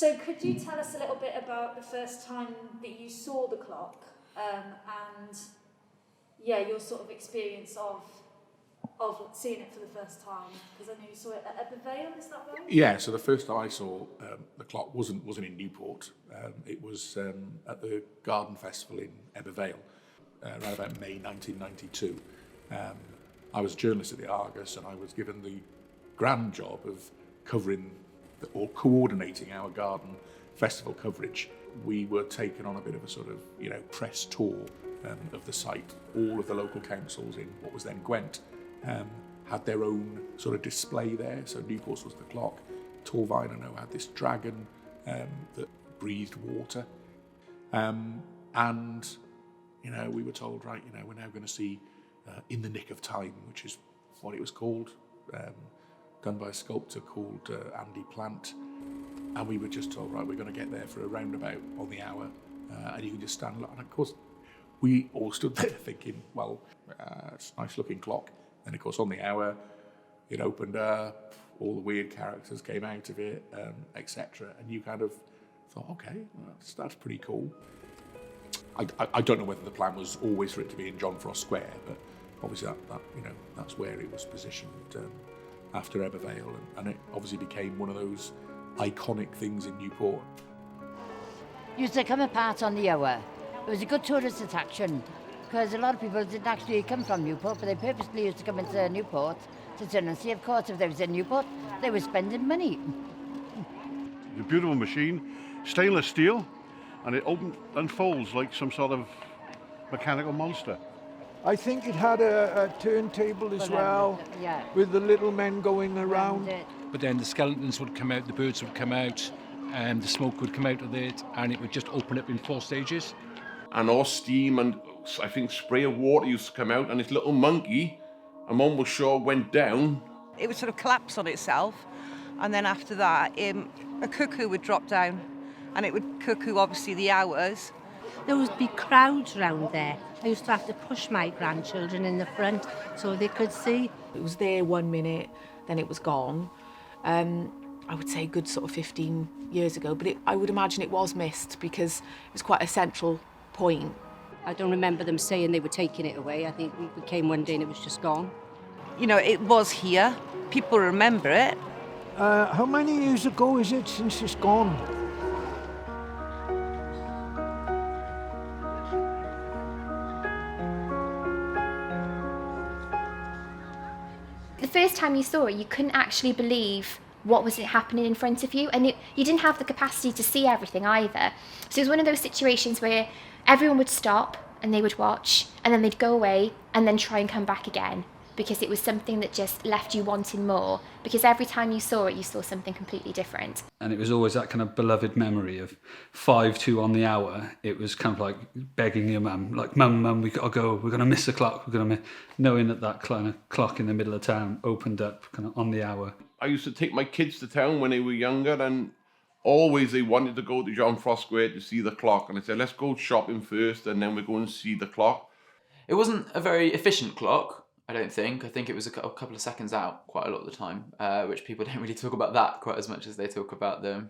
So could you tell us a little bit about the first time that you saw the clock, and your sort of experience of seeing it for the first time? Because I know you saw it at Ebbw, is that right? Yeah, so the first time I saw the clock wasn't in Newport. It was at the Garden Festival in Ebbw, around about May 1992. I was a journalist at the Argus, and I was given the grand job of covering or coordinating our garden festival coverage. We were taken on a bit of a sort of, press tour of the site. All of the local councils in what was then Gwent had their own sort of display there. So Newport's was the clock. Torvine, I know, had this dragon that breathed water. And, we were told, right, we're now going to see In the Nick of Time, which is what it was called, done by a sculptor called Andy Plant. And we were just told, right, we're going to get there for a roundabout on the hour, and you can just stand. And of course, we all stood there thinking, well, it's a nice looking clock. And of course, on the hour, it opened up, all the weird characters came out of it, etc. And you kind of thought, okay, well, that's pretty cool. I don't know whether the plan was always for it to be in John Frost Square, but obviously that's where it was positioned after Ebbw, and it obviously became one of those iconic things in Newport. Used to come apart on the hour. It was a good tourist attraction because a lot of people didn't actually come from Newport, but they purposely used to come into Newport to turn and see. Of course, if they was in Newport, they were spending money. It's a beautiful machine, stainless steel, and it unfolds like some sort of mechanical monster. I think it had a turntable as well, with the little men going around. But then the skeletons would come out, the birds would come out, and the smoke would come out of it, and it would just open up in 4 stages. And all steam and, I think, spray of water used to come out, and this little monkey, I'm almost sure, went down. It would sort of collapse on itself, and then after that, a cuckoo would drop down, and it would cuckoo, obviously, the hours. There would be crowds round there. I used to have to push my grandchildren in the front so they could see. It was there 1 minute, then it was gone. I would say a good sort of 15 years ago, but I would imagine it was missed because it was quite a central point. I don't remember them saying they were taking it away. I think we came one day and it was just gone. It was here. People remember it. How many years ago is it since it's gone? The first time you saw it, you couldn't actually believe what was happening in front of you, and you didn't have the capacity to see everything either. So it was one of those situations where everyone would stop and they would watch, and then they'd go away and then try and come back again, because it was something that just left you wanting more, because every time you saw it, you saw something completely different. And it was always that kind of beloved memory of 5-2 on the hour. It was kind of like begging your mum, like, mum, we gotta go, we're gonna miss the clock, knowing that kind of clock in the middle of town opened up kind of on the hour. I used to take my kids to town when they were younger, and always they wanted to go to John Frost Square to see the clock. And I said, let's go shopping first, and then we're going to see the clock. It wasn't a very efficient clock, I don't think. I think it was a couple of seconds out quite a lot of the time, which people don't really talk about that quite as much as they talk about the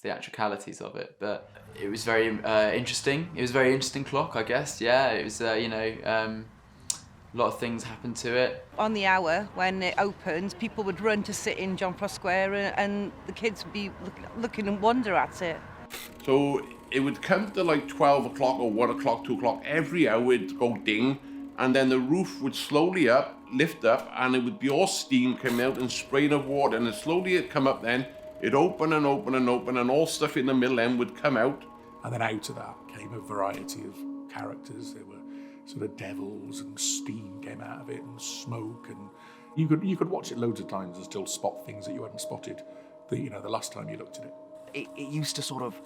theatricalities of it. But it was very interesting. It was a very interesting clock, I guess. Yeah, it was, a lot of things happened to it. On the hour, when it opened, people would run to sit in John Frost Square, and the kids would be looking and wonder at it. So it would come to like 12 o'clock or 1 o'clock, 2 o'clock, every hour it'd go ding, and then the roof would slowly lift up, and it would be all steam coming out and spraying of water, and then slowly it'd come up then, it'd open and open and open, and all stuff in the middle end would come out. And then out of that came a variety of characters. There were sort of devils, and steam came out of it, and smoke, and you could watch it loads of times and still spot things that you hadn't spotted the last time you looked at it. It used to sort of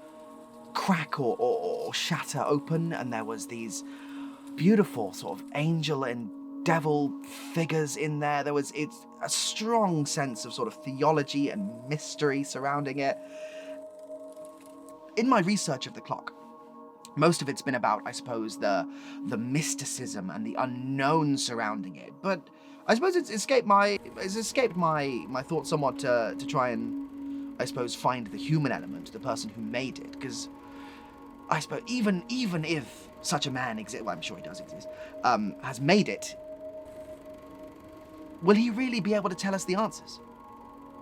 crack or shatter open, and there was these beautiful sort of angel and devil figures in there. It's a strong sense of sort of theology and mystery surrounding it. In my research of the clock, most of it's been about, I suppose, the mysticism and the unknown surrounding it. But I suppose it's escaped my thoughts somewhat to try and I suppose, find the human element, the person who made it, because I suppose even if such a man exists, well, I'm sure he does exist, has made it, will he really be able to tell us the answers?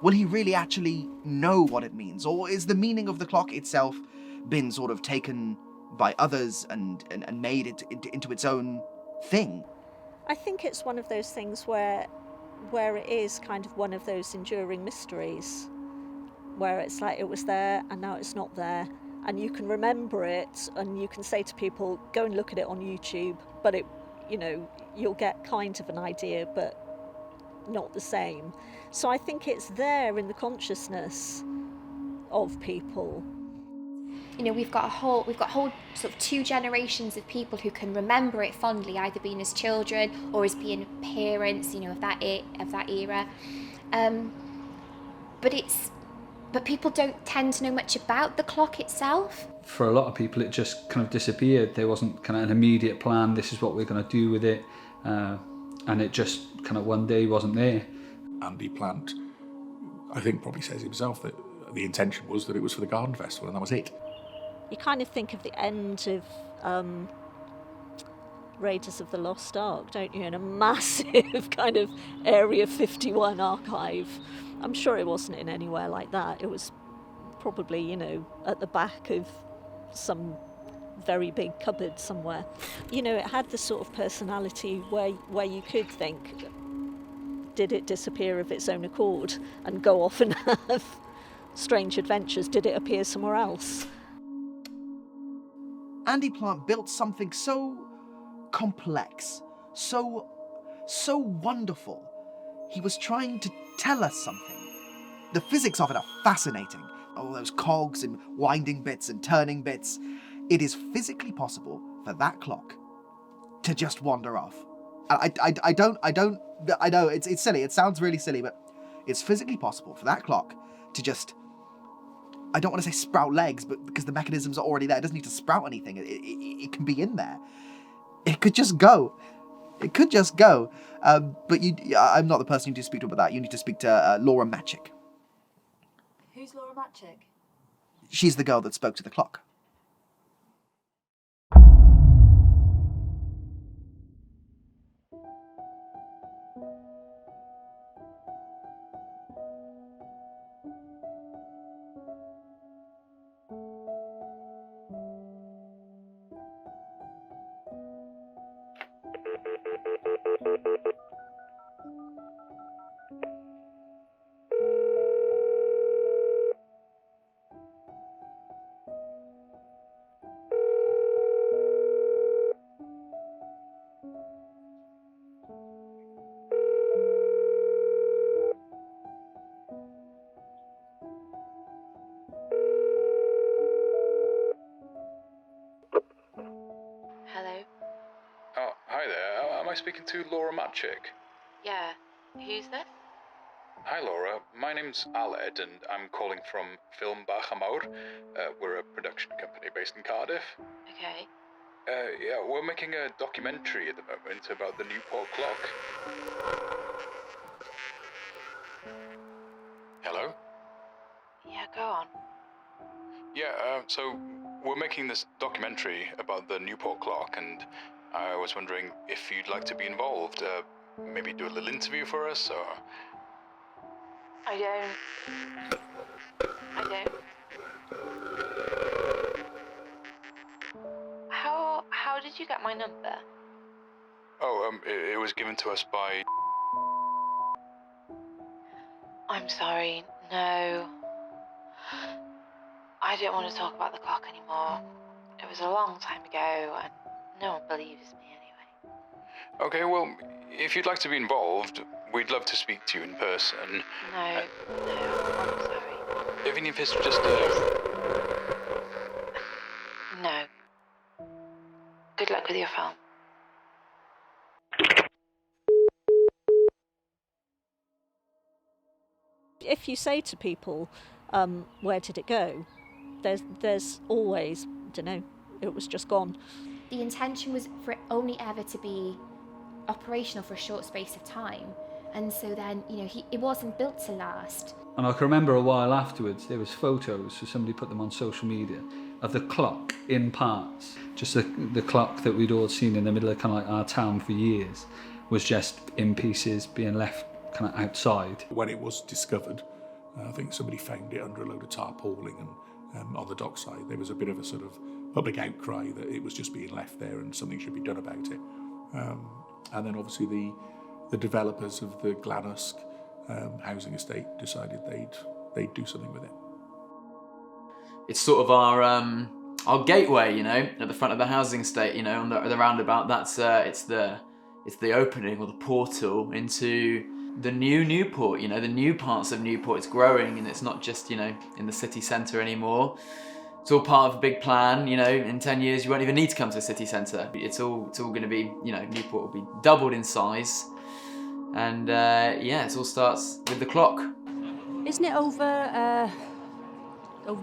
Will he really actually know what it means? Or is the meaning of the clock itself been sort of taken by others and made it into its own thing? I think it's one of those things where it is kind of one of those enduring mysteries, where it's like it was there and now it's not there, and you can remember it and you can say to people, go and look at it on YouTube, but it, you'll get kind of an idea, but not the same. So I think it's there in the consciousness of people. We've got whole sort of 2 generations of people who can remember it fondly, either being as children or as being parents, of that era. But people don't tend to know much about the clock itself. For a lot of people, it just kind of disappeared. There wasn't kind of an immediate plan. This is what we're going to do with it, and it just kind of one day wasn't there. Andy Plant, I think, probably says himself that the intention was that it was for the Garden Festival, and that was it. You kind of think of the end of Raiders of the Lost Ark, don't you? In a massive kind of Area 51 archive. I'm sure it wasn't in anywhere like that. It was probably, at the back of some very big cupboard somewhere. It had the sort of personality where you could think, did it disappear of its own accord and go off and have strange adventures? Did it appear somewhere else? Andy Plant built something so complex, so wonderful. He was trying to tell us something. The physics of it are fascinating. All those cogs and winding bits and turning bits. It is physically possible for that clock to just wander off. I know it's silly. It sounds really silly, but it's physically possible for that clock to just, I don't want to say sprout legs, but because the mechanisms are already there, it doesn't need to sprout anything. It can be in there. It could just go. It could just go. But I'm not the person you need to speak to about that. You need to speak to Laura Matchick. Who's Laura Matchick? She's the girl that spoke to the clock. Hello? Oh, hi there. Am I speaking to Laura Matchick? Yeah. Who's this? Hi, Laura. My name's Aled, and I'm calling from Film Bach-Amaur. We're a production company based in Cardiff. Okay. Yeah, we're making a documentary at the moment about the Newport clock. Hello? Yeah, go on. Yeah, so we're making this documentary about the Newport clock, and I was wondering if you'd like to be involved. Maybe do a little interview for us, or... I don't. How did you get my number? Oh, it was given to us by... I'm sorry, no. I don't want to talk about the clock anymore. It was a long time ago, and no one believes me anyway. Okay, well, if you'd like to be involved, we'd love to speak to you in person. No, I'm sorry. Even if it's just No. Good luck with your film. If you say to people, where did it go? There's always, it was just gone. The intention was for it only ever to be operational for a short space of time, And so then, it wasn't built to last. And I can remember a while afterwards, there was photos, so somebody put them on social media, of the clock in parts. Just the clock that we'd all seen in the middle of kind of like our town for years was just in pieces, being left kind of outside. When it was discovered, I think somebody found it under a load of tarpaulin and on the dockside. There was a bit of a sort of public outcry that it was just being left there and something should be done about it. And then obviously the developers of the Glanusk housing estate decided they'd do something with it. It's sort of our gateway, at the front of the housing estate, on the roundabout. That's it's the opening or the portal into the new Newport, the new parts of Newport. It's growing, and it's not just in the city centre anymore. It's all part of a big plan. In 10 years you won't even need to come to the city centre. It's all going to be, Newport will be doubled in size, and it all starts with the clock. Isn't it over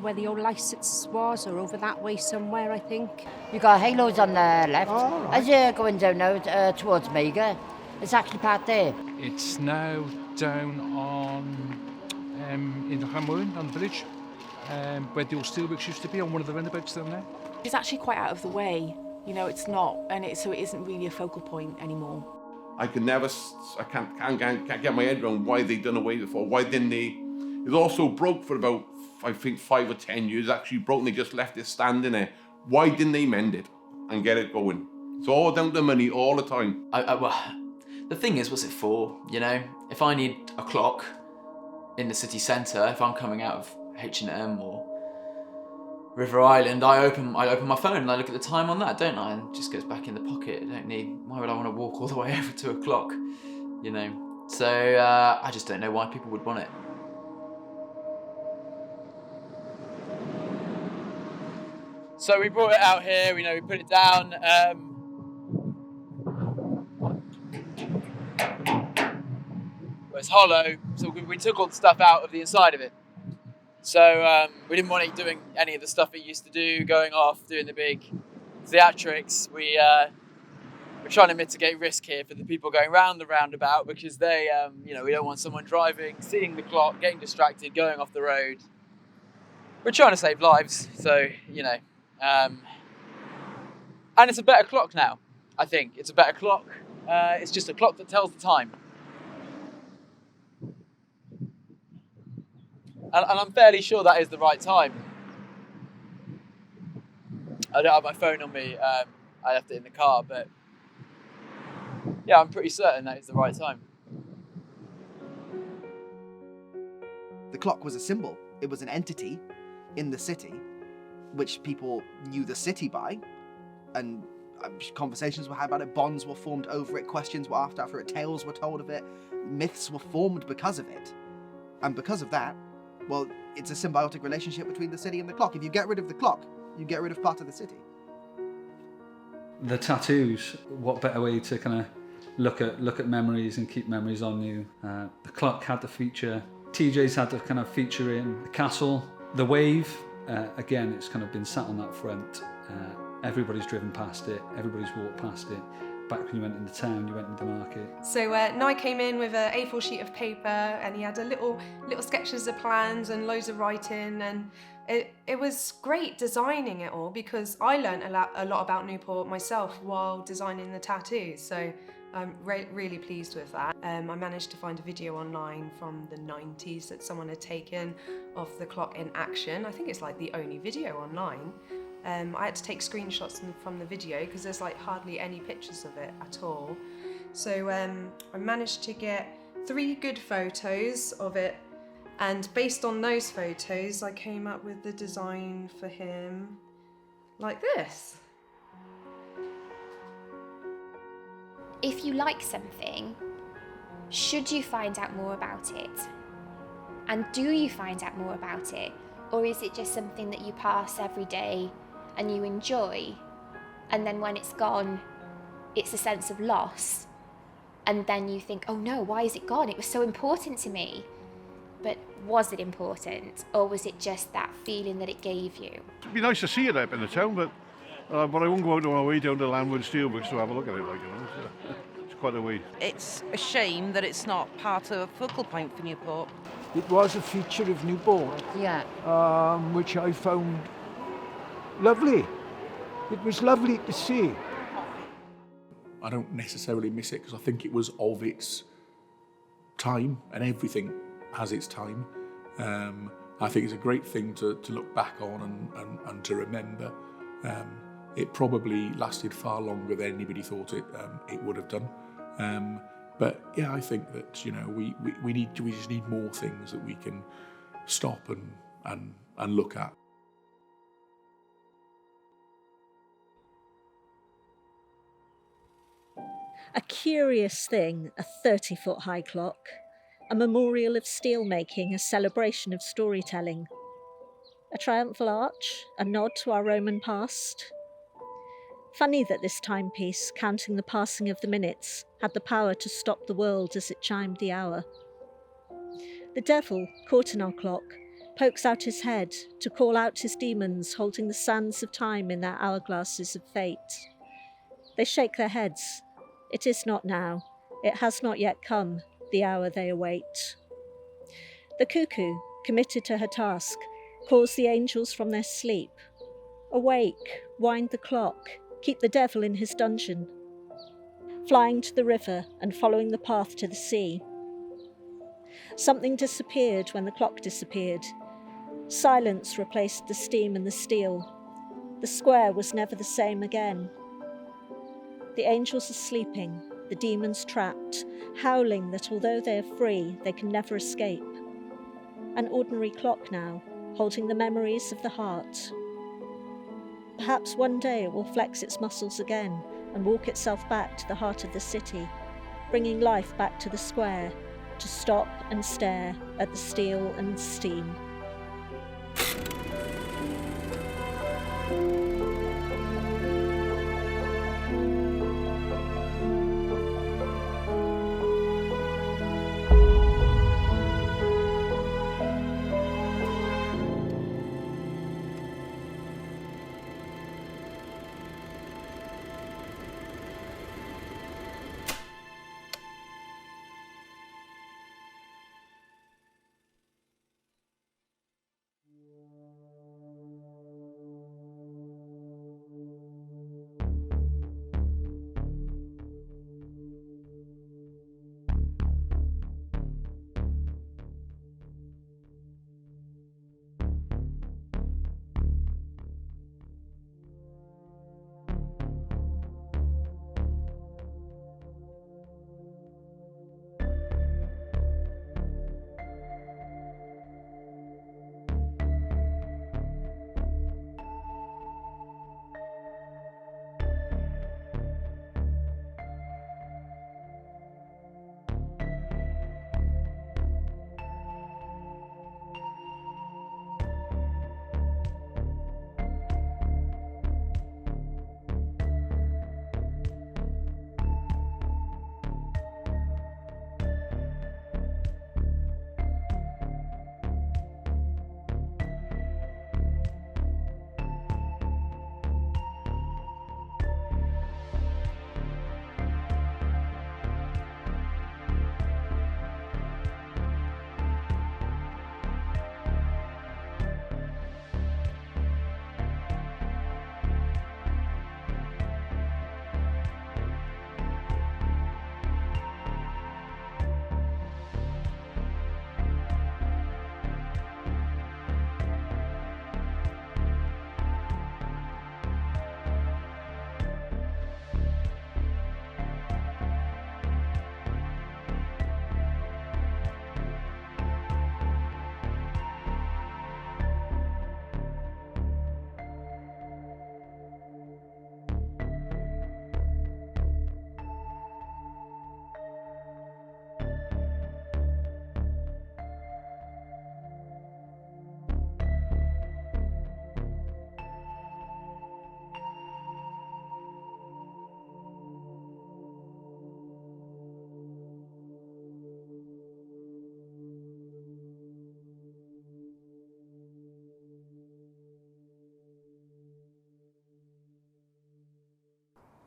where the old license was, or over that way somewhere, I think? You got Halos on the left. Oh, right. As you're going down now towards Mega, it's actually parked there. It's now down on in the Hamwern on the bridge, where the old steelworks used to be, on one of the roundabouts down there. It's actually quite out of the way, it's not, so it isn't really a focal point anymore. I can't get my head around why they done away with it. Why didn't they? It also broke for about, I think, 5 or 10 years. Actually broke, and they just left it standing there. Why didn't they mend it and get it going? It's all down to money all the time. Well, the thing is, what's it for? If I need a clock in the city centre, if I'm coming out of H&M or River Island, I open my phone and I look at the time on that, don't I? And it just goes back in the pocket. Why would I want to walk all the way over to a clock? So I just don't know why people would want it. So we brought it out here, we put it down. It's hollow, so we took all the stuff out of the inside of it. So we didn't want it doing any of the stuff it used to do, going off, doing the big theatrics. We're trying to mitigate risk here for the people going round the roundabout, because they, we don't want someone driving, seeing the clock, getting distracted, going off the road. We're trying to save lives, so, and it's a better clock now, I think. It's a better clock. It's just a clock that tells the time. And I'm fairly sure that is the right time. I don't have my phone on me. I left it in the car, but yeah, I'm pretty certain that is the right time. The clock was a symbol. It was an entity in the city, which people knew the city by, and conversations were had about it, bonds were formed over it, questions were asked after it, tales were told of it, myths were formed because of it. And because of that, well, it's a symbiotic relationship between the city and the clock. If you get rid of the clock, you get rid of part of the city. The tattoos, what better way to kind of look at memories and keep memories on you. The clock had to feature, TJ's had to kind of feature in the castle. The wave, again, it's kind of been sat on that front. Everybody's driven past it, everybody's walked past it. Back when you went into town, you went into the market. So Nye came in with an A4 sheet of paper, and he had a little sketches of plans and loads of writing, and it was great designing it all, because I learnt a lot about Newport myself while designing the tattoos. So I'm really pleased with that. I managed to find a video online from the 90s that someone had taken of the clock in action. I think it's like the only video online. I had to take screenshots from the video because there's like hardly any pictures of it at all. So I managed to get 3 good photos of it, and based on those photos I came up with the design for him like this. If you like something, should you find out more about it? And do you find out more about it? Or is it just something that you pass every day and you enjoy, and then when it's gone, it's a sense of loss, and then you think, oh no, why is it gone? It was so important to me. But was it important, or was it just that feeling that it gave you? It'd be nice to see it up in the town, but I won't go out on my way down to Landwood Steelworks to have a look at it, so it's quite a way. It's a shame that it's not part of a focal point for Newport. It was a feature of Newport, which I found lovely. It was lovely to see. I don't necessarily miss it because I think it was of its time, and everything has its time. I think it's a great thing to look back on and to remember. It probably lasted far longer than anybody thought it would have done. But yeah, I think that we just need more things that we can stop and look at. A curious thing, a 30-foot high clock, a memorial of steelmaking, a celebration of storytelling. A triumphal arch, a nod to our Roman past. Funny that this timepiece, counting the passing of the minutes, had the power to stop the world as it chimed the hour. The devil, caught in our clock, pokes out his head to call out his demons holding the sands of time in their hourglasses of fate. They shake their heads. It is not now. It has not yet come, the hour they await. The cuckoo, committed to her task, calls the angels from their sleep. Awake, wind the clock, keep the devil in his dungeon. Flying to the river and following the path to the sea. Something disappeared when the clock disappeared. Silence replaced the steam and the steel. The square was never the same again. The angels are sleeping, the demons trapped, howling that although they are free, they can never escape. An ordinary clock now, holding the memories of the heart. Perhaps one day it will flex its muscles again and walk itself back to the heart of the city, bringing life back to the square, to stop and stare at the steel and steam.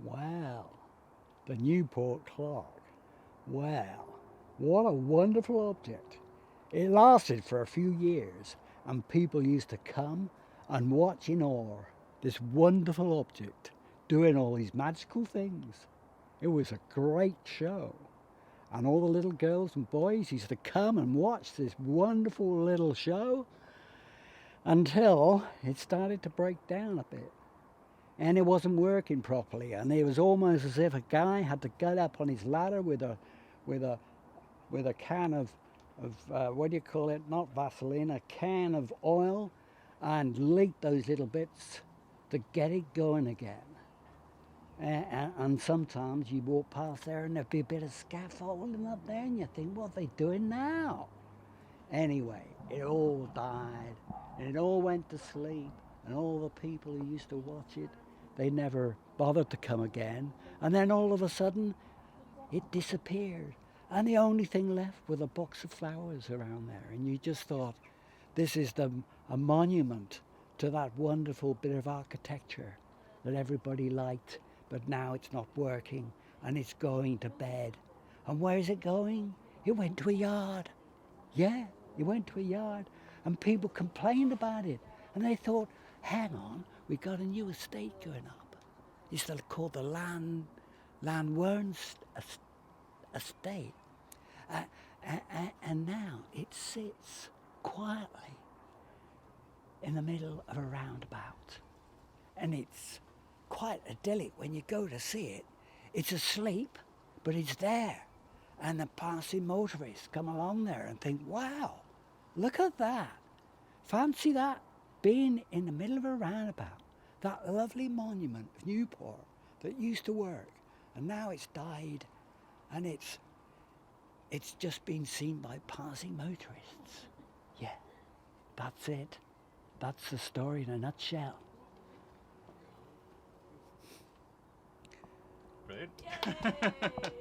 Well, The Newport clock. Well, what a wonderful object. It lasted for a few years, and people used to come and watch in awe this wonderful object doing all these magical things. It was a great show, and all the little girls and boys used to come and watch this wonderful little show until it started to break down a bit, and it wasn't working properly, and it was almost as if a guy had to get up on his ladder with a can of what do you call it, not Vaseline, a can of oil, and leak those little bits to get it going again. And sometimes you walk past there and there'd be a bit of scaffolding up there and you think, what are they doing now? Anyway, it all died and it all went to sleep, and all the people who used to watch it, they never bothered to come again. And then all of a sudden it disappeared, and the only thing left were the box of flowers around there. And you just thought, this is a monument to that wonderful bit of architecture that everybody liked, but now it's not working and it's going to bed. And where is it going? It went to a yard. Yeah, it went to a yard, and people complained about it, and they thought, hang on, we got a new estate going up. It's called the Landwern Estate. And now it sits quietly in the middle of a roundabout, and it's quite idyllic when you go to see it. It's asleep, but it's there, and the passing motorists come along there and think, wow, look at that. Fancy that, being in the middle of a roundabout, that lovely monument of Newport that used to work, and now it's died, and it's just been seen by passing motorists. Yeah, that's it. That's the story in a nutshell. Brilliant.